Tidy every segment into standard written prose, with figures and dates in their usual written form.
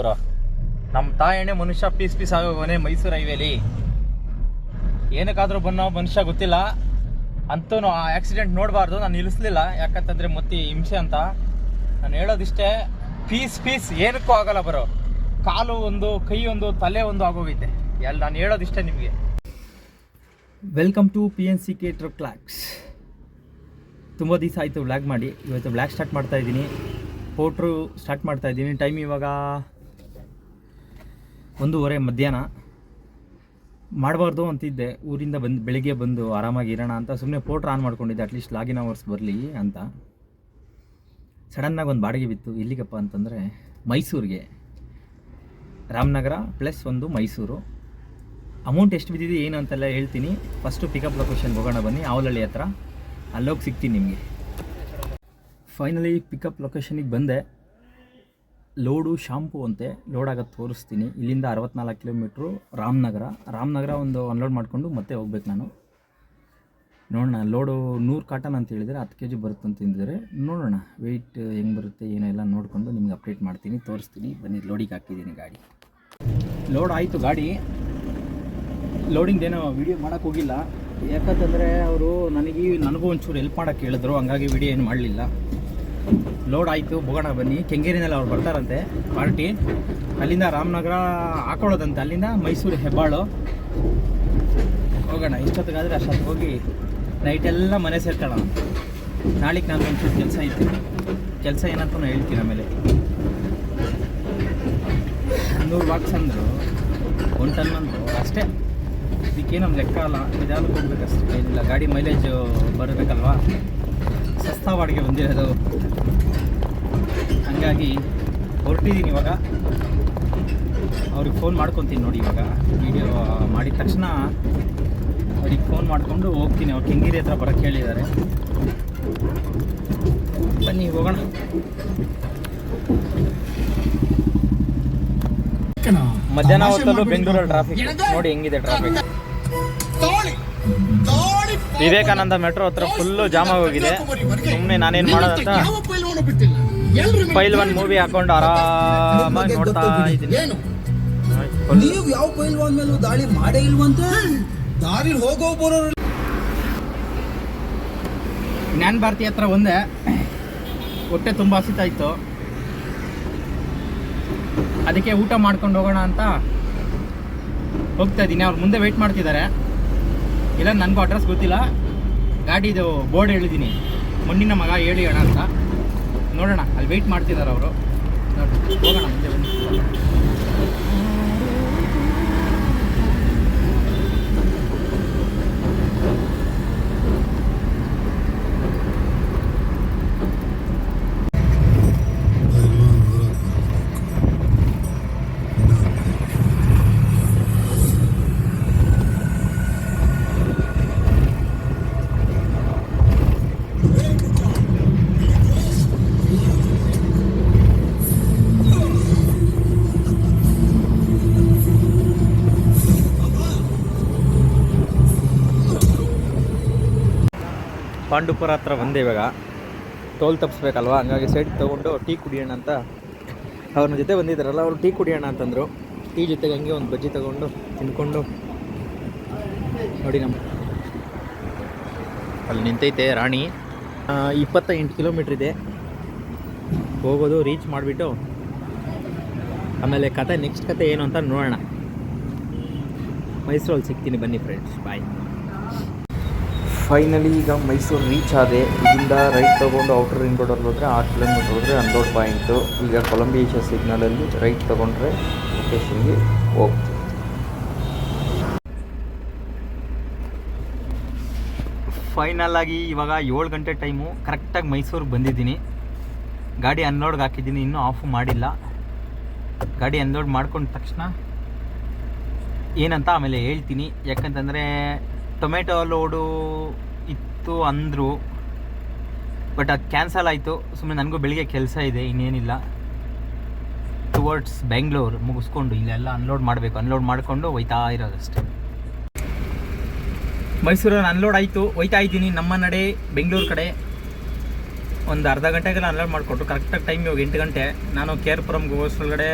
ಗುರು. ನಮ್ಮ ತಾಯಣ್ಣೆ ಮನುಷ್ಯ ಪೀಸ್ ಆಗೋಗವನೆ ಮೈಸೂರು ಹೈವೇಲಿ. ಏನಕ್ಕಾದ್ರೂ ಬನ್ನೋ ಮನುಷ್ಯ ಗೊತ್ತಿಲ್ಲ. ಅಂತೂ ಆ ಆಕ್ಸಿಡೆಂಟ್ ನೋಡಬಾರ್ದು. ನಾನು ನಿಲ್ಲಿಸ್ಲಿಲ್ಲ, ಯಾಕಂತಂದರೆ ಮತ್ತೆ ಹಿಂಸೆ ಅಂತ. ನಾನು ಹೇಳೋದಿಷ್ಟೇ, ಪೀಸ್ ಏನಕ್ಕೂ ಆಗಲ್ಲ ಬರೋ. ಕಾಲು ಒಂದು, ಕೈ ಒಂದು, ತಲೆ ಒಂದು ಆಗೋಗೈತೆ ನಾನು ಹೇಳೋದಿಷ್ಟೇ ನಿಮಗೆ. Welcome to PNCK trip vlogs. ತುಂಬ ದಿವಸ ಆಯಿತು ವ್ಲಾಗ್ ಮಾಡಿ. ಇವತ್ತು ವ್ಲಾಗ್ ಸ್ಟಾರ್ಟ್ ಮಾಡ್ತಾಯಿದ್ದೀನಿ. ಪೋಟ್ರು ಸ್ಟಾರ್ಟ್ ಮಾಡ್ತಾಯಿದ್ದೀನಿ. ಟೈಮ್ ಇವಾಗ 1:30 ಮಧ್ಯಾಹ್ನ. ಮಾಡಬಾರ್ದು ಅಂತಿದ್ದೆ, ಊರಿಂದ ಬೆಳಿಗ್ಗೆ ಬಂದು ಆರಾಮಾಗಿ ಇರೋಣ ಅಂತ ಸುಮ್ಮನೆ ಪೋಟ್ರ್ ಆನ್ ಮಾಡ್ಕೊಂಡಿದ್ದೆ, ಅಟ್ಲೀಸ್ಟ್ ಲಾಗಿನ್ ಅವರ್ಸ್ ಬರಲಿ ಅಂತ. ಸಡನ್ನಾಗಿ ಒಂದು ಬಾಡಿಗೆ ಬಿತ್ತು. ಎಲ್ಲಿಗಪ್ಪ ಅಂತಂದರೆ ಮೈಸೂರಿಗೆ, ರಾಮನಗರ ಪ್ಲಸ್ ಒಂದು ಮೈಸೂರು. ಅಮೌಂಟ್ ಎಷ್ಟು ಬಿದ್ದಿದೆ ಏನು ಅಂತೆಲ್ಲ ಹೇಳ್ತೀನಿ. ಫಸ್ಟು ಪಿಕಪ್ ಲೊಕೇಶನ್ಗೆ ಹೋಗೋಣ ಬನ್ನಿ, ಆವಲಹಳ್ಳಿ ಹತ್ರ. ಅಲ್ಲೋಗಿ ಸಿಗ್ತೀನಿ ನಿಮಗೆ. ಫೈನಲಿ ಪಿಕಪ್ ಲೊಕೇಶನಿಗೆ ಬಂದೆ. ಲೋಡು ಶಾಂಪು ಅಂತೆ, ಲೋಡ್ ಆಗೋದು ತೋರಿಸ್ತೀನಿ. ಇಲ್ಲಿಂದ 64 ಕಿಲೋಮೀಟ್ರು ರಾಮನಗರ ಒಂದು ಅನ್ಲೋಡ್ ಮಾಡಿಕೊಂಡು ಮತ್ತೆ ಹೋಗ್ಬೇಕು ನಾನು. ನೋಡೋಣ, ಲೋಡು 100 ಕಾಟನ್ ಅಂತ ಹೇಳಿದರೆ 10 kg ಬರುತ್ತೆ ಅಂತ ತಿಂದಿದ್ದಾರೆ. ನೋಡೋಣ ವೆಯ್ಟ್ ಹೆಂಗೆ ಬರುತ್ತೆ ಏನೆಲ್ಲ ನೋಡಿಕೊಂಡು ನಿಮ್ಗೆ ಅಪ್ಡೇಟ್ ಮಾಡ್ತೀನಿ, ತೋರಿಸ್ತೀನಿ. ಬನ್ನಿ, ಲೋಡಿಗೆ ಹಾಕಿದ್ದೀನಿ ಗಾಡಿ. ಲೋಡ್ ಆಯಿತು ಗಾಡಿ. ಲೋಡಿಂಗ್ದೇನೋ ವೀಡಿಯೋ ಮಾಡೋಕ್ಕೆ ಹೋಗಿಲ್ಲ, ಯಾಕಂತಂದರೆ ಅವರು ನನಗೂ ಒಂಚೂರು ಹೆಲ್ಪ್ ಮಾಡೋಕ್ಕೆ ಹೇಳಿದ್ರು, ಹಂಗಾಗಿ ವೀಡಿಯೋ ಏನು ಮಾಡಲಿಲ್ಲ. ಲೋಡ್ ಆಯಿತು, ಹೋಗೋಣ ಬನ್ನಿ. ಕೆಂಗೇರಿನಲ್ಲಿ ಅವ್ರು ಬರ್ತಾರಂತೆ ಪಾರ್ಟಿ. ಅಲ್ಲಿಂದ ರಾಮನಗರ ಹಾಕೊಳ್ಳೋದಂತೆ, ಅಲ್ಲಿಂದ ಮೈಸೂರು ಹೆಬ್ಬಾಳು ಹೋಗೋಣ. ಇಷ್ಟೊತ್ತಿಗಾದರೆ ಅಷ್ಟೊತ್ತಿಗೆ ಹೋಗಿ ನೈಟೆಲ್ಲ ಮನೆ ಸೇರ್ಕೊಳ್ಳೋಣ. ನಾಳೆಗೆ ನಾನು ಒಂಚೂರು ಕೆಲಸ ಐತೆ. ಕೆಲಸ ಏನಂತ ಹೇಳ್ತೀನಿ ಆಮೇಲೆ. 100 ಬಾಕ್ಸ್ ಅಂದರು, 1 ಟನ್ ಅಂದರು ಅಷ್ಟೇ. ಇದಕ್ಕೇನೊಂದು ಲೆಕ್ಕ ಅಲ್ಲ, ನಿಧಾನಕ್ಕೆ ಹೋಗ್ಬೇಕಷ್ಟೇ, ಏನಿಲ್ಲ. ಗಾಡಿ ಮೈಲೇಜ್ ಬರಬೇಕಲ್ವಾ, ಸಸ್ತಾ ಬಾಡಿಗೆ ಬಂದಿರೋದು. ಹಂಗಾಗಿ ಹೊರಟಿದ್ದೀನಿ ಇವಾಗ. ಅವ್ರಿಗೆ ಫೋನ್ ಮಾಡ್ಕೊತೀನಿ ನೋಡಿ. ಇವಾಗ ವೀಡಿಯೋ ಮಾಡಿದ ತಕ್ಷಣ ಅವ್ರಿಗೆ ಫೋನ್ ಮಾಡಿಕೊಂಡು ಹೋಗ್ತೀನಿ. ಅವ್ರು ಕೆಂಗೇರಿ ಹತ್ರ ಬರೋಕ್ಕೆ ಹೇಳಿದ್ದಾರೆ. ಬನ್ನಿ ಹೋಗೋಣ. ಮಧ್ಯಾಹ್ನ ಹೊತ್ತಲ್ಲೂ ಬೆಂಗಳೂರಲ್ಲಿ ಟ್ರಾಫಿಕ್ ನೋಡಿ ಹೆಂಗಿದೆ ಟ್ರಾಫಿಕ್. ವಿವೇಕಾನಂದ ಮೆಟ್ರೋ ಹತ್ರ ಫುಲ್ಲು ಜಾಮ್ ಆಗೋಗಿದೆ. ಸುಮ್ಮನೆ ನಾನೇನು ಮಾಡೋದಂತ ಪೈಲ್ವಾನ್ ಮೂವಿ ಹಾಕೊಂಡು ಆರಾಮಾಗಿ ನೋಡ್ತಾ ಇದ್ದೀನಿ. ನೀವು ಯಾವ ಪೈಲ್ವಾನ್ ಮೇಲೂ ದಾಳಿ ಮಾಡೇ ಇಲ್ವಂತೆ. ದಾರಿ ಹೋಗೋ ಬರೋರು ಜ್ಞಾನ ಭಾರತಿ ಹತ್ರ ಒಂದೇ ಹೊಟ್ಟೆ ತುಂಬ ಹಸಿತಾ ಇತ್ತು, ಅದಕ್ಕೆ ಊಟ ಮಾಡ್ಕೊಂಡು ಹೋಗೋಣ ಅಂತ ಹೋಗ್ತಾ ಇದ್ದೀನಿ. ಅವ್ರು ಮುಂದೆ ವೆಯ್ಟ್ ಮಾಡ್ತಿದ್ದಾರೆ. ಇಲ್ಲ, ನನಗೂ ಅಡ್ರೆಸ್ ಗೊತ್ತಿಲ್ಲ. ಗಾಡಿದು ಬೋರ್ಡ್ ಹೇಳಿದ್ದೀನಿ, ಮಣ್ಣಿನ ಮಗ ಹೇಳಿ ಅಣ್ಣ ಅಂತ. ನೋಡೋಣ, ಅಲ್ಲಿ ವೆಯ್ಟ್ ಮಾಡ್ತಿದ್ದಾರೆ ಅವರು. ನೋಡಿ, ಹೋಗೋಣ ಮುಂದೆ ಬನ್ನಿ. ಪಾಂಡುಪುರ ಹತ್ರ ಬಂದೆ ಇವಾಗ. ಟೋಲ್ ತಪ್ಪಿಸ್ಬೇಕಲ್ವ, ಹಂಗಾಗಿ ಸೈಡ್ ತೊಗೊಂಡು ಟೀ ಕುಡಿಯೋಣ ಅಂತ ಅವ್ರ ಜೊತೆ ಬಂದಿದ್ದಾರಲ್ಲ, ಅವರು ಟೀ ಕುಡಿಯೋಣ ಅಂತಂದರು. ಟೀ ಜೊತೆಗೆ ಹಂಗೆ ಒಂದು ಬಜ್ಜಿ ತೊಗೊಂಡು ತಿನ್ಕೊಂಡು ನೋಡಿ. ಅಲ್ಲಿ ನಿಂತೈತೆ ರಾಣಿ. 28 ಕಿಲೋಮೀಟ್ರ್ ಇದೆ ಹೋಗೋದು. ರೀಚ್ ಮಾಡಿಬಿಟ್ಟು ಆಮೇಲೆ ನೆಕ್ಸ್ಟ್ ಕತೆ ಏನು ಅಂತ ನೋಡೋಣ. ಮೈಸೂರಲ್ಲಿ ಸಿಗ್ತೀನಿ ಬನ್ನಿ ಫ್ರೆಂಡ್ಸ್, ಬಾಯ್. ಫೈನಲಿ ಈಗ ಮೈಸೂರು ರೀಚ್ ಆದೆ. ಇಲ್ಲಿಂದ ರೈಟ್ ತೊಗೊಂಡು ಔಟರ್ ರಿಂಗ್ ರೋಡಲ್ಲಿ ಹೋದರೆ 6 ಕಿಲೋಮೀಟ್ರ್ ಹೋದರೆ ಅನ್ಲೋಡ್ ಪಾಯಿಂಟು. ಈಗ ಕೊಲಂಬಿಯಾ ಸಿಗ್ನಲಲ್ಲಿ ರೈಟ್ ತೊಗೊಂಡ್ರೆ ಲೊಕೇಶನ್ಗೆ ಹೋಗ್ತೀವಿ. ಫೈನಲ್ ಆಗಿ ಇವಾಗ 7 ಗಂಟೆ ಟೈಮು. ಕರೆಕ್ಟಾಗಿ ಮೈಸೂರಿಗೆ ಬಂದಿದ್ದೀನಿ. ಗಾಡಿ ಅನ್ಲೋಡ್ಗೆ ಹಾಕಿದ್ದೀನಿ, ಇನ್ನೂ ಆಫ್ ಮಾಡಿಲ್ಲ. ಗಾಡಿ ಅನ್ಲೋಡ್ ಮಾಡ್ಕೊಂಡ ತಕ್ಷಣ ಏನಂತ ಆಮೇಲೆ ಹೇಳ್ತೀನಿ. ಯಾಕಂತಂದರೆ ಟೊಮೆಟೊ ಲೋಡು ಇತ್ತು ಅಂದರು, ಬಟ್ ಅದು ಕ್ಯಾನ್ಸಲ್ ಆಯಿತು. ಸುಮ್ಮನೆ ನನಗೂ ಬೆಳಿಗ್ಗೆ ಕೆಲಸ ಇದೆ, ಇನ್ನೇನಿಲ್ಲ. ಟುವರ್ಡ್ಸ್ ಬೆಂಗಳೂರು ಮುಗಿಸ್ಕೊಂಡು ಇಲ್ಲೆಲ್ಲ ಅನ್ಲೋಡ್ ಮಾಡಬೇಕು. ಅನ್ಲೋಡ್ ಮಾಡಿಕೊಂಡು ಹೋಯ್ತಾ ಇರೋದಷ್ಟೇ. ಮೈಸೂರಲ್ಲಿ ಅನ್ಲೋಡ್ ಆಯಿತು, ಹೋಯ್ತಾ ಇದ್ದೀನಿ ನಮ್ಮ ನಡೆ ಬೆಂಗಳೂರು ಕಡೆ. ಒಂದು ಅರ್ಧ ಗಂಟೆಗೆಲ್ಲ ಅನ್ಲೋಡ್ ಮಾಡಿಕೊಟ್ರು. ಕರೆಕ್ಟಾಗಿ ಟೈಮ್ ಇವಾಗ 8 ಗಂಟೆ. ನಾನು KR ಪುರಂಗೆ ಹೋಗೋಷ್ಟೊಳಗಡೆ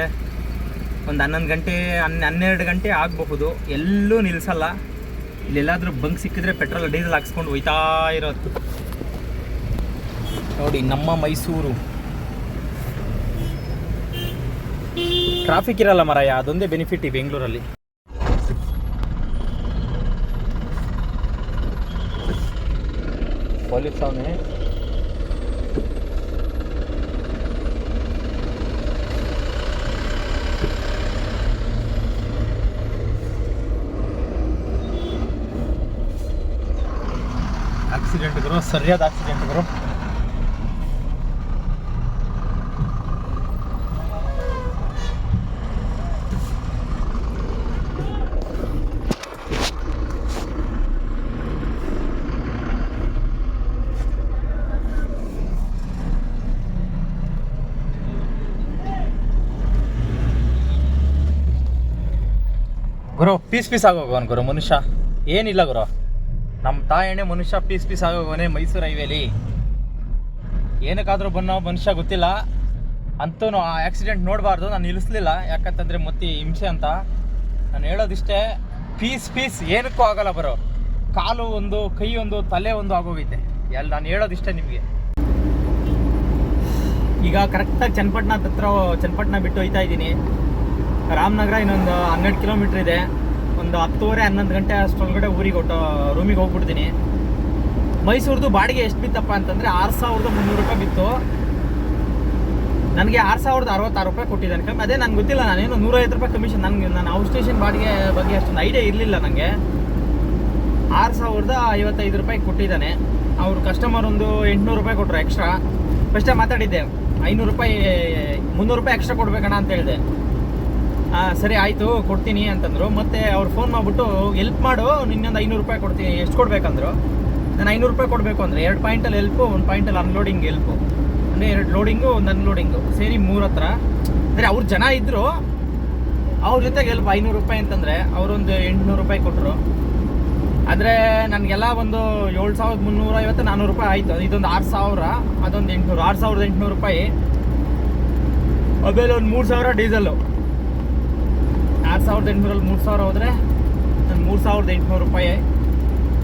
ಒಂದು 11 ಗಂಟೆ 12 ಗಂಟೆ ಆಗಬಹುದು. ಎಲ್ಲೂ ನಿಲ್ಲಿಸಲ್ಲ. ಇಲ್ಲೆಲ್ಲಾದರೂ ಬಂಕ್ ಸಿಕ್ಕಿದ್ರೆ ಪೆಟ್ರೋಲ್ ಡೀಸೆಲ್ ಹಾಕ್ಸ್ಕೊಂಡು ಹೋಯ್ತಾ ಇರೋದು. ನೋಡಿ ನಮ್ಮ ಮೈಸೂರು ಟ್ರಾಫಿಕ್ ಇರಲ್ಲ ಮರಾಯ, ಅದೊಂದೇ ಬೆನಿಫಿಟ್ ಈ ಬೆಂಗಳೂರಲ್ಲಿ. ಪೊಲೀಸ್ ಅವನೇ ಆಕ್ಸಿಡೆಂಟ್ ಗುರು, ಸರಿಯಾದ ಆಕ್ಸಿಡೆಂಟ್ ಗುರು. ಗುರು ಪೀಸ್ ಆಗೋಗವನ್ ಗುರು ಮನುಷ್ಯ, ಏನಿಲ್ಲ ಗುರು. ನಮ್ಮ ತಾಯಣ್ಣೆ ಮನುಷ್ಯ ಪೀಸ್ ಆಗೋಗವನೇ ಮೈಸೂರು ಹೈವೇಲಿ. ಏನಕ್ಕಾದರೂ ಬನ್ನೋ ಮನುಷ್ಯ ಗೊತ್ತಿಲ್ಲ. ಅಂತೂ ಆ ಆಕ್ಸಿಡೆಂಟ್ ನೋಡಬಾರ್ದು. ನಾನು ನಿಲ್ಲಿಸ್ಲಿಲ್ಲ, ಯಾಕಂತಂದರೆ ಮತ್ತೆ ಹಿಂಸೆ ಅಂತ. ನಾನು ಹೇಳೋದಿಷ್ಟೇ, ಪೀಸ್ ಏನಕ್ಕೂ ಆಗಲ್ಲ ಬರೋ. ಕಾಲು ಒಂದು, ಕೈ ಒಂದು, ತಲೆ ಒಂದು ಆಗೋಗೈತೆ ಎಲ್ಲ. ನಾನು ಹೇಳೋದಿಷ್ಟೇ ನಿಮಗೆ. ಈಗ ಕರೆಕ್ಟಾಗಿ ಚನ್ನಪಟ್ಟಣ ಬಿಟ್ಟು ಹೋಯ್ತಾ ಇದ್ದೀನಿ. ರಾಮನಗರ ಇನ್ನೊಂದು 12 ಕಿಲೋಮೀಟ್ರ್ ಇದೆ. ಒಂದು 10:30 11 ಗಂಟೆ ಅಷ್ಟೊಳಗಡೆ ರೂಮಿಗೆ ಹೋಗ್ಬಿಡ್ತೀನಿ. ಮೈಸೂರ್ದು ಬಾಡಿಗೆ ಎಷ್ಟು ಬಿತ್ತಪ್ಪ ಅಂತಂದರೆ 6,300 ರೂಪಾಯಿ ಬಿತ್ತು. ನನಗೆ 6,066 ರೂಪಾಯಿ ಕೊಟ್ಟಿದ್ದಾನೆ ಕಮ್ಮಿ. ಅದೇ ನನಗೆ ಗೊತ್ತಿಲ್ಲ, ನಾನೇನು 150 ರೂಪಾಯಿ ಕಮಿಷನ್. ನಾನು ಔಟ್ ಸ್ಟೇಷನ್ ಬಾಡಿಗೆ ಬಗ್ಗೆ ಅಷ್ಟೊಂದು ಐಡಿಯಾ ಇರಲಿಲ್ಲ ನನಗೆ. 6,055 ರೂಪಾಯಿ ಕೊಟ್ಟಿದ್ದಾನೆ. ಅವರು ಕಸ್ಟಮರ್ ಒಂದು 800 ರೂಪಾಯಿ ಕೊಟ್ಟರು ಎಕ್ಸ್ಟ್ರಾ. ಫಸ್ಟೇ ಮಾತಾಡಿದ್ದೆ 500 ರೂಪಾಯಿ 300 ರೂಪಾಯಿ ಎಕ್ಸ್ಟ್ರಾ ಕೊಡ್ಬೇಕಣ್ಣ ಅಂತ ಹೇಳಿದೆ. ಸರಿ ಆಯಿತು ಕೊಡ್ತೀನಿ ಅಂತಂದರು. ಮತ್ತು ಅವ್ರು ಫೋನ್ ಮಾಡಿಬಿಟ್ಟು ಎಲ್ಪ್ ಮಾಡು, ನಿನ್ನೊಂದು 500 ರೂಪಾಯಿ ಕೊಡ್ತೀನಿ. ಎಷ್ಟು ಕೊಡಬೇಕಂದ್ರು. ನಾನು 500 ರೂಪಾಯಿ ಕೊಡಬೇಕು ಅಂದರೆ 2 ಪಾಯಿಂಟಲ್ಲಿ ಹೆಲ್ಪು, 1 ಪಾಯಿಂಟಲ್ಲಿ ಅನ್ಲೋಡಿಂಗ್ ಹೆಲ್ಪು. ಅಂದರೆ 2 ಲೋಡಿಂಗು 1 ಅನ್ಲೋಡಿಂಗು ಸೇರಿ 3 ಹತ್ರ. ಅಂದರೆ ಅವ್ರು ಜನ ಇದ್ದರು, ಅವ್ರ ಜೊತೆಗೆ ಹೆಲ್ಪ್ 500 ರೂಪಾಯಿ ಅಂತಂದರೆ ಅವರೊಂದು 800 ರೂಪಾಯಿ ಕೊಟ್ಟರು. ಆದರೆ ನನಗೆಲ್ಲ ಒಂದು 7,350 400 ರೂಪಾಯಿ ಆಯಿತು. ಇದೊಂದು 6,000, ಅದೊಂದು 800, 6,800 ರೂಪಾಯಿ. ಮೊಬೈಲ್ ಒಂದು 3,000 ಡೀಸೆಲ್ಲು. 6,800 3,000 ಹೋದರೆ ನಾನು 3,800 ರೂಪಾಯಿ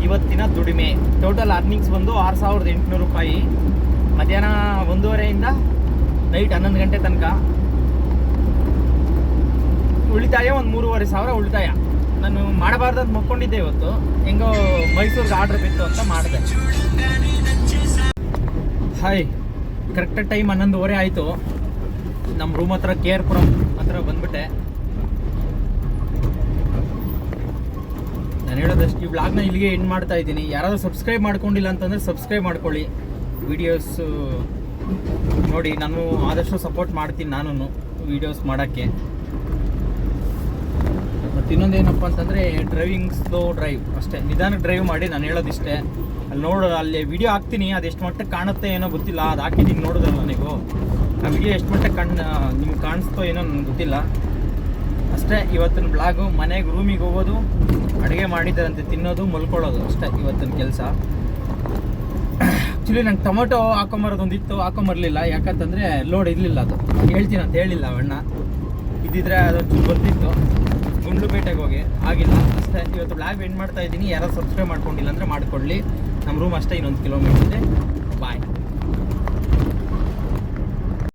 ಇವತ್ತಿನ ದುಡಿಮೆ. ಟೋಟಲ್ ಅರ್ನಿಂಗ್ಸ್ ಬಂದು 6,800 ರೂಪಾಯಿ. ಮಧ್ಯಾಹ್ನ 1:30ಇಂದ ನೈಟ್ 11 ಗಂಟೆ ತನಕ ಉಳಿತಾಯ ಒಂದು 3,500 ಉಳಿತಾಯ. ನಾನು ಮಾಡಬಾರ್ದಂತ ಮಕ್ಕೊಂಡಿದ್ದೆ ಇವತ್ತು. ಹೆಂಗೋ ಮೈಸೂರಿಗೆ ಆರ್ಡ್ರ್ ಬಿತ್ತು ಅಂತ ಮಾಡಿದೆ. ಹಾಯ್, ಕರೆಕ್ಟಾಗಿ ಟೈಮ್ 11:30 ಆಯಿತು. ನಮ್ಮ ರೂಮ್ ಹತ್ರ KR ಪುರಂ ಹತ್ರ ಬಂದ್ಬಿಟ್ಟೆ. ನಾನು ಹೇಳೋದಷ್ಟು, ಈ ವ್ಲಾಗ್ನ ಇಲ್ಲಿಗೆ ಎಂಡ್ ಮಾಡ್ತಾ ಇದ್ದೀನಿ. ಯಾರಾದರೂ ಸಬ್ಸ್ಕ್ರೈಬ್ ಮಾಡ್ಕೊಂಡಿಲ್ಲ ಅಂತಂದರೆ ಸಬ್ಸ್ಕ್ರೈಬ್ ಮಾಡ್ಕೊಳ್ಳಿ. ವೀಡಿಯೋಸು ನೋಡಿ, ನಾನು ಆದಷ್ಟು ಸಪೋರ್ಟ್ ಮಾಡ್ತೀನಿ ನಾನು ವೀಡಿಯೋಸ್ ಮಾಡೋಕ್ಕೆ. ಮತ್ತು ಇನ್ನೊಂದೇನಪ್ಪ ಅಂತಂದರೆ ಸ್ಲೋ ಡ್ರೈವ್ ಅಷ್ಟೇ. ನಿಧಾನಕ್ಕೆ ಡ್ರೈವ್ ಮಾಡಿ. ನಾನು ಹೇಳೋದಿಷ್ಟೇ. ಅಲ್ಲಿ ವಿಡಿಯೋ ಹಾಕ್ತೀನಿ, ಅದು ಎಷ್ಟು ಮಟ್ಟಕ್ಕೆ ಕಾಣುತ್ತೆ ಏನೋ ಗೊತ್ತಿಲ್ಲ. ಅದು ಹಾಕಿದ್ದೀನಿ ನೋಡೋದಲ್ಲ ನೀವು. ಆ ವಿಡಿಯೋ ಎಷ್ಟು ಮಟ್ಟಕ್ಕೆ ನಿಮ್ಗೆ ಕಾಣಿಸ್ತೋ ಏನೋ ನನಗೆ ಗೊತ್ತಿಲ್ಲ ಅಷ್ಟೇ. ಇವತ್ತಿನ ಬ್ಲಾಗು ಮನೆಗೆ ರೂಮಿಗೆ ಹೋಗೋದು, ಅಡುಗೆ ಮಾಡಿದ್ದಾರಂತೆ ತಿನ್ನೋದು, ಮಲ್ಕೊಳ್ಳೋದು ಅಷ್ಟೇ ಇವತ್ತಿನ ಕೆಲಸ. ಆ್ಯಕ್ಚುಲಿ ನಂಗೆ ಟೊಮೊಟೊ ಹಾಕೊಂಬರೋದೊಂದಿತ್ತು, ಹಾಕೊಂಬರಲಿಲ್ಲ. ಯಾಕಂತಂದರೆ ಲೋಡ್ ಇರಲಿಲ್ಲ. ಅದು ಹೇಳ್ತೀನಿ ಅಂತ ಹೇಳಿಲ್ಲ ಅಣ್ಣ. ಇದ್ದಿದ್ರೆ ಅದೊಂದು ಬರ್ತಿತ್ತು. ಗುಂಡ್ಲುಪೇಟೆಗೆ ಹೋಗಿ ಆಗಿಲ್ಲ ಅಷ್ಟೇ. ಇವತ್ತು ಬ್ಲಾಗ್ ಎಂಡ್ ಮಾಡ್ತಾ ಇದ್ದೀನಿ. ಯಾರು ಸಬ್ಸ್ಕ್ರೈಬ್ ಮಾಡ್ಕೊಂಡಿಲ್ಲ ಅಂದರೆ ಮಾಡ್ಕೊಳ್ಳಿ. ನಮ್ಮ ರೂಮ್ ಅಷ್ಟೇ, ಇನ್ನೊಂದು ಕಿಲೋಮೀಟರ್ ಇದೆ. ಬಾಯ್.